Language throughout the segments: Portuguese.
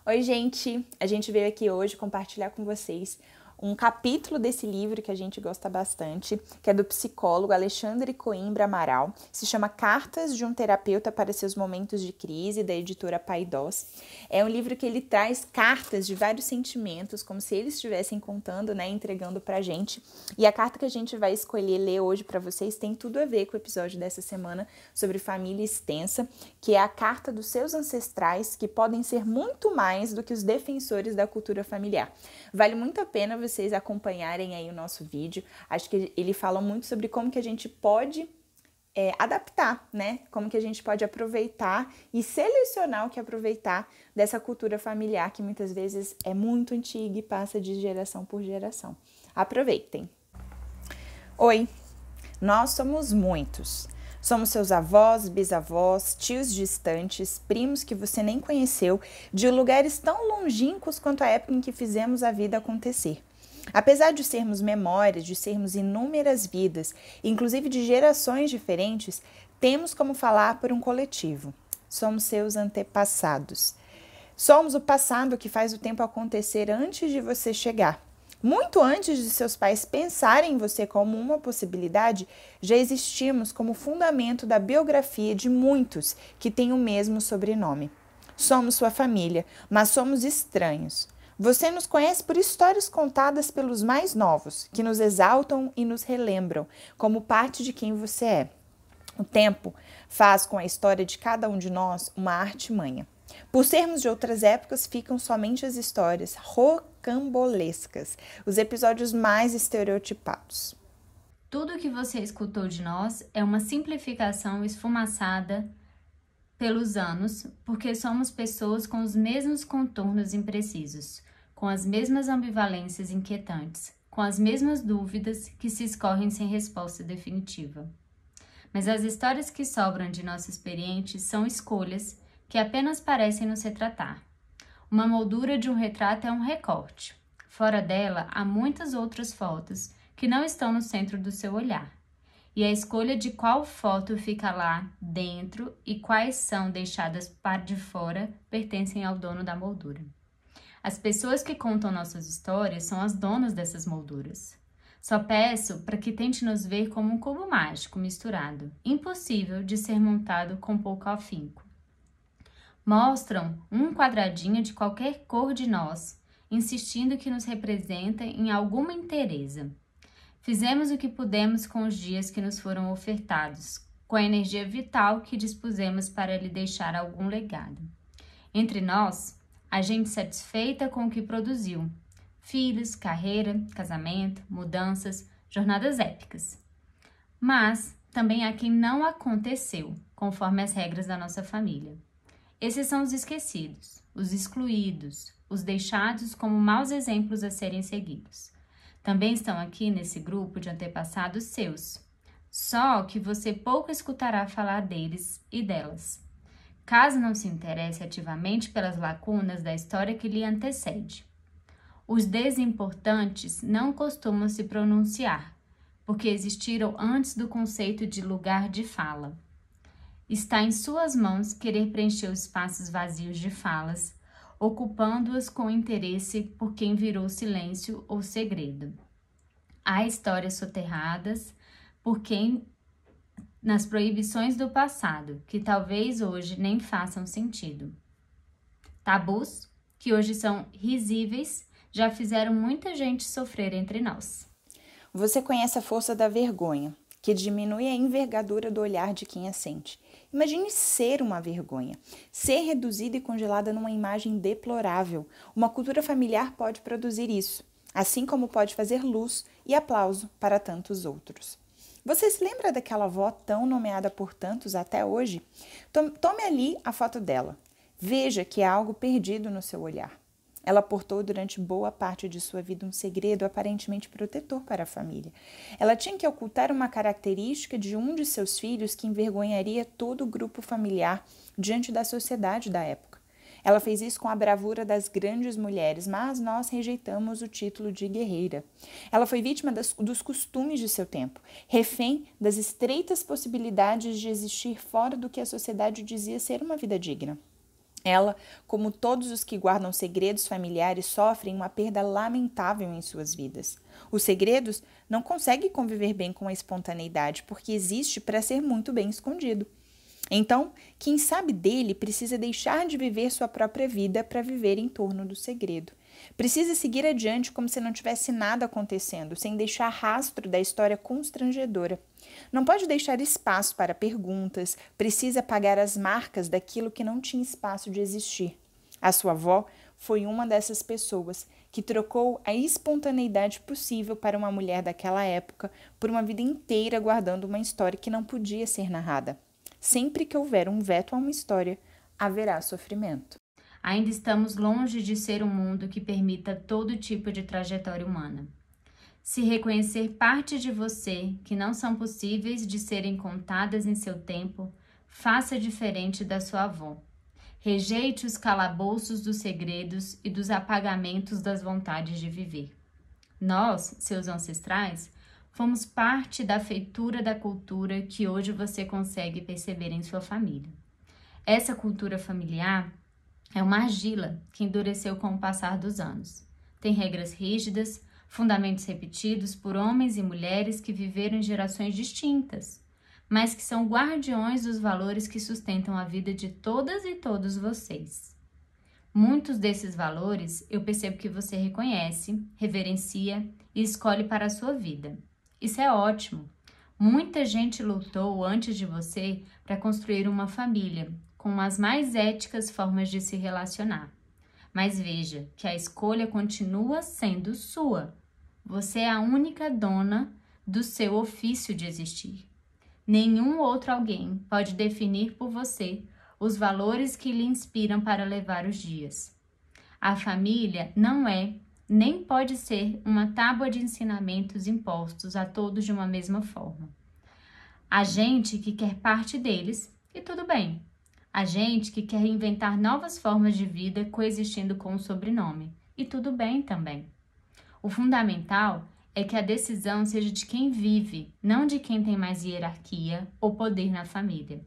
Oi, gente! A gente veio aqui hoje compartilhar com vocês um capítulo desse livro que a gente gosta bastante, que é do psicólogo Alexandre Coimbra Amaral. Se chama Cartas de um Terapeuta para Seus Momentos de Crise, da editora Paidós. É um livro que ele traz cartas de vários sentimentos, como se eles estivessem contando, entregando pra gente. E a carta que a gente vai escolher ler hoje para vocês tem tudo a ver com o episódio dessa semana sobre família extensa, que é a carta dos seus ancestrais, que podem ser muito mais do que os defensores da cultura familiar. Vale muito a pena vocês acompanharem aí o nosso vídeo. Acho que ele fala muito sobre como que a gente pode adaptar, Como que a gente pode aproveitar e selecionar o que aproveitar dessa cultura familiar que muitas vezes é muito antiga e passa de geração por geração. Aproveitem! Oi, nós somos muitos. Somos seus avós, bisavós, tios distantes, primos que você nem conheceu, de lugares tão longínquos quanto a época em que fizemos a vida acontecer. Apesar de sermos memórias, de sermos inúmeras vidas, inclusive de gerações diferentes, temos como falar por um coletivo. Somos seus antepassados. Somos o passado que faz o tempo acontecer antes de você chegar. Muito antes de seus pais pensarem em você como uma possibilidade, já existimos como fundamento da biografia de muitos que têm o mesmo sobrenome. Somos sua família, mas somos estranhos. Você nos conhece por histórias contadas pelos mais novos, que nos exaltam e nos relembram, como parte de quem você é. O tempo faz com a história de cada um de nós uma artimanha. Por sermos de outras épocas, ficam somente as histórias rocambolescas, os episódios mais estereotipados. Tudo o que você escutou de nós é uma simplificação esfumaçada pelos anos, porque somos pessoas com os mesmos contornos imprecisos, com as mesmas ambivalências inquietantes, com as mesmas dúvidas que se escorrem sem resposta definitiva. Mas as histórias que sobram de nosso experiente são escolhas que apenas parecem nos retratar. Uma moldura de um retrato é um recorte. Fora dela, há muitas outras fotos que não estão no centro do seu olhar. E a escolha de qual foto fica lá dentro e quais são deixadas para de fora pertencem ao dono da moldura. As pessoas que contam nossas histórias são as donas dessas molduras. Só peço para que tente nos ver como um cubo mágico misturado, impossível de ser montado com pouco afinco. Mostram um quadradinho de qualquer cor de nós, insistindo que nos representa em alguma inteireza. Fizemos o que pudemos com os dias que nos foram ofertados, com a energia vital que dispusemos para lhe deixar algum legado. Entre nós, há gente satisfeita com o que produziu. Filhos, carreira, casamento, mudanças, jornadas épicas. Mas também há quem não aconteceu, conforme as regras da nossa família. Esses são os esquecidos, os excluídos, os deixados como maus exemplos a serem seguidos. Também estão aqui nesse grupo de antepassados seus, só que você pouco escutará falar deles e delas, caso não se interesse ativamente pelas lacunas da história que lhe antecede. Os desimportantes não costumam se pronunciar, porque existiram antes do conceito de lugar de fala. Está em suas mãos querer preencher os espaços vazios de falas, ocupando-as com interesse por quem virou silêncio ou segredo. Há histórias soterradas por quem nas proibições do passado, que talvez hoje nem façam sentido. Tabus, que hoje são risíveis, já fizeram muita gente sofrer entre nós. Você conhece a força da vergonha, que diminui a envergadura do olhar de quem a sente. Imagine ser uma vergonha, ser reduzida e congelada numa imagem deplorável. Uma cultura familiar pode produzir isso, assim como pode fazer luz e aplauso para tantos outros. Você se lembra daquela avó tão nomeada por tantos até hoje? Tome ali a foto dela. Veja que há algo perdido no seu olhar. Ela portou durante boa parte de sua vida um segredo aparentemente protetor para a família. Ela tinha que ocultar uma característica de um de seus filhos que envergonharia todo o grupo familiar diante da sociedade da época. Ela fez isso com a bravura das grandes mulheres, mas nós rejeitamos o título de guerreira. Ela foi vítima dos costumes de seu tempo, refém das estreitas possibilidades de existir fora do que a sociedade dizia ser uma vida digna. Ela, como todos os que guardam segredos familiares, sofrem uma perda lamentável em suas vidas. Os segredos não conseguem conviver bem com a espontaneidade, porque existe para ser muito bem escondido. Então, quem sabe dele precisa deixar de viver sua própria vida para viver em torno do segredo. Precisa seguir adiante como se não tivesse nada acontecendo, sem deixar rastro da história constrangedora. Não pode deixar espaço para perguntas, precisa apagar as marcas daquilo que não tinha espaço de existir. A sua avó foi uma dessas pessoas que trocou a espontaneidade possível para uma mulher daquela época por uma vida inteira guardando uma história que não podia ser narrada. Sempre que houver um veto a uma história, haverá sofrimento. Ainda estamos longe de ser um mundo que permita todo tipo de trajetória humana. Se reconhecer partes de você que não são possíveis de serem contadas em seu tempo, faça diferente da sua avó. Rejeite os calabouços dos segredos e dos apagamentos das vontades de viver. Nós, seus ancestrais, fomos parte da feitura da cultura que hoje você consegue perceber em sua família. Essa cultura familiar é uma argila que endureceu com o passar dos anos. Tem regras rígidas, fundamentos repetidos por homens e mulheres que viveram em gerações distintas, mas que são guardiões dos valores que sustentam a vida de todas e todos vocês. Muitos desses valores eu percebo que você reconhece, reverencia e escolhe para a sua vida. Isso é ótimo. Muita gente lutou antes de você para construir uma família com as mais éticas formas de se relacionar. Mas veja que a escolha continua sendo sua. Você é a única dona do seu ofício de existir. Nenhum outro alguém pode definir por você os valores que lhe inspiram para levar os dias. A família não é, nem pode ser, uma tábua de ensinamentos impostos a todos de uma mesma forma. Há gente que quer parte deles, e tudo bem. Há gente que quer inventar novas formas de vida coexistindo com o sobrenome, e tudo bem também. O fundamental é que a decisão seja de quem vive, não de quem tem mais hierarquia ou poder na família.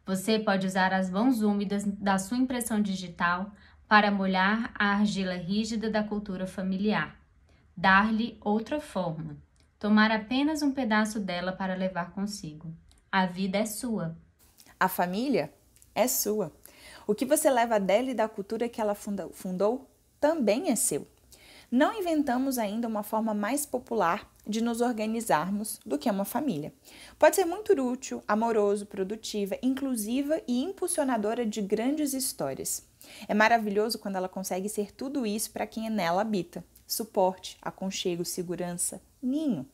Você pode usar as mãos úmidas da sua impressão digital para molhar a argila rígida da cultura familiar, dar-lhe outra forma, tomar apenas um pedaço dela para levar consigo. A vida é sua. A família é sua. O que você leva dela e da cultura que ela fundou também é seu. Não inventamos ainda uma forma mais popular de nos organizarmos do que uma família. Pode ser muito útil, amoroso, produtiva, inclusiva e impulsionadora de grandes histórias. É maravilhoso quando ela consegue ser tudo isso para quem nela habita. Suporte, aconchego, segurança, ninho.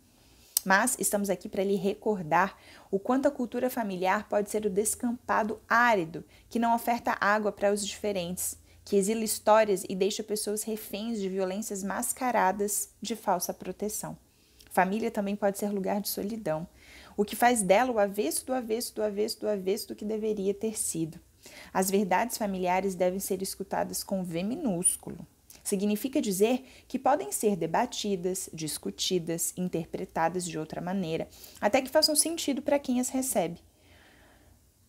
Mas estamos aqui para lhe recordar o quanto a cultura familiar pode ser o descampado árido que não oferta água para os diferentes, que exila histórias e deixa pessoas reféns de violências mascaradas de falsa proteção. Família também pode ser lugar de solidão, o que faz dela o avesso do avesso do avesso do avesso do que deveria ter sido. As verdades familiares devem ser escutadas com V minúsculo. Significa dizer que podem ser debatidas, discutidas, interpretadas de outra maneira, até que façam sentido para quem as recebe,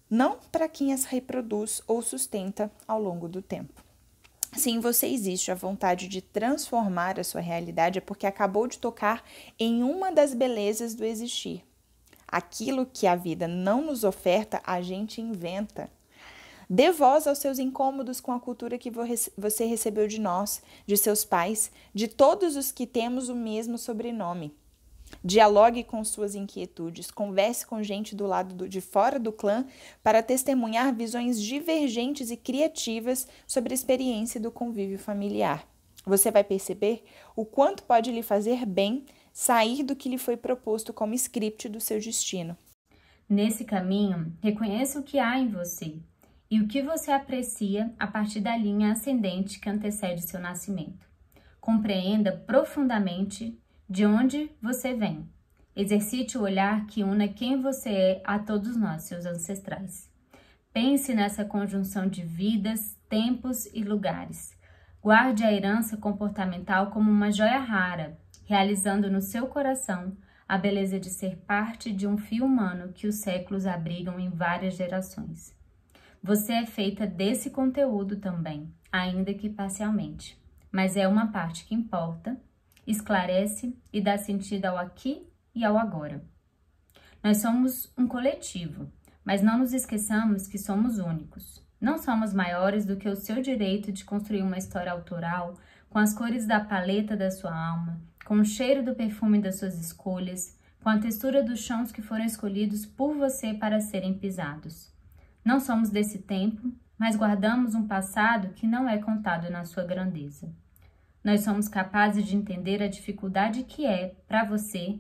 não para quem as reproduz ou sustenta ao longo do tempo. Se em você existe a vontade de transformar a sua realidade, é porque acabou de tocar em uma das belezas do existir. Aquilo que a vida não nos oferta, a gente inventa. Dê voz aos seus incômodos com a cultura que você recebeu de nós, de seus pais, de todos os que temos o mesmo sobrenome. Dialogue com suas inquietudes, converse com gente do lado de fora do clã para testemunhar visões divergentes e criativas sobre a experiência do convívio familiar. Você vai perceber o quanto pode lhe fazer bem sair do que lhe foi proposto como script do seu destino. Nesse caminho, reconheça o que há em você e o que você aprecia a partir da linha ascendente que antecede seu nascimento. Compreenda profundamente de onde você vem. Exercite o olhar que una quem você é a todos nós, seus ancestrais. Pense nessa conjunção de vidas, tempos e lugares. Guarde a herança comportamental como uma joia rara, realizando no seu coração a beleza de ser parte de um fio humano que os séculos abrigam em várias gerações. Você é feita desse conteúdo também, ainda que parcialmente, mas é uma parte que importa, esclarece e dá sentido ao aqui e ao agora. Nós somos um coletivo, mas não nos esqueçamos que somos únicos. Não somos maiores do que o seu direito de construir uma história autoral com as cores da paleta da sua alma, com o cheiro do perfume das suas escolhas, com a textura dos chãos que foram escolhidos por você para serem pisados. Não somos desse tempo, mas guardamos um passado que não é contado na sua grandeza. Nós somos capazes de entender a dificuldade que é, para você,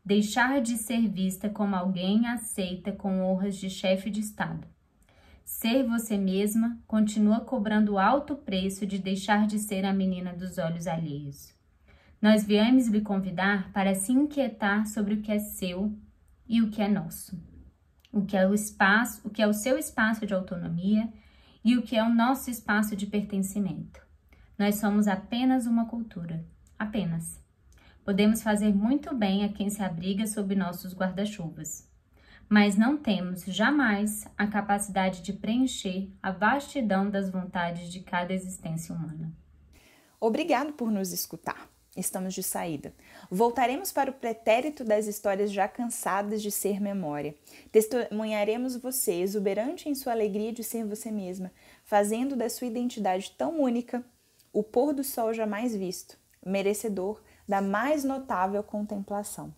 deixar de ser vista como alguém aceita com honras de chefe de Estado. Ser você mesma continua cobrando alto preço de deixar de ser a menina dos olhos alheios. Nós viemos lhe convidar para se inquietar sobre o que é seu e o que é nosso. O que é o seu espaço de autonomia e o que é o nosso espaço de pertencimento. Nós somos apenas uma cultura, apenas. Podemos fazer muito bem a quem se abriga sob nossos guarda-chuvas, mas não temos jamais a capacidade de preencher a vastidão das vontades de cada existência humana. Obrigado por nos escutar. Estamos de saída. Voltaremos para o pretérito das histórias já cansadas de ser memória. Testemunharemos você, exuberante em sua alegria de ser você mesma, fazendo da sua identidade tão única o pôr do sol jamais visto, merecedor da mais notável contemplação.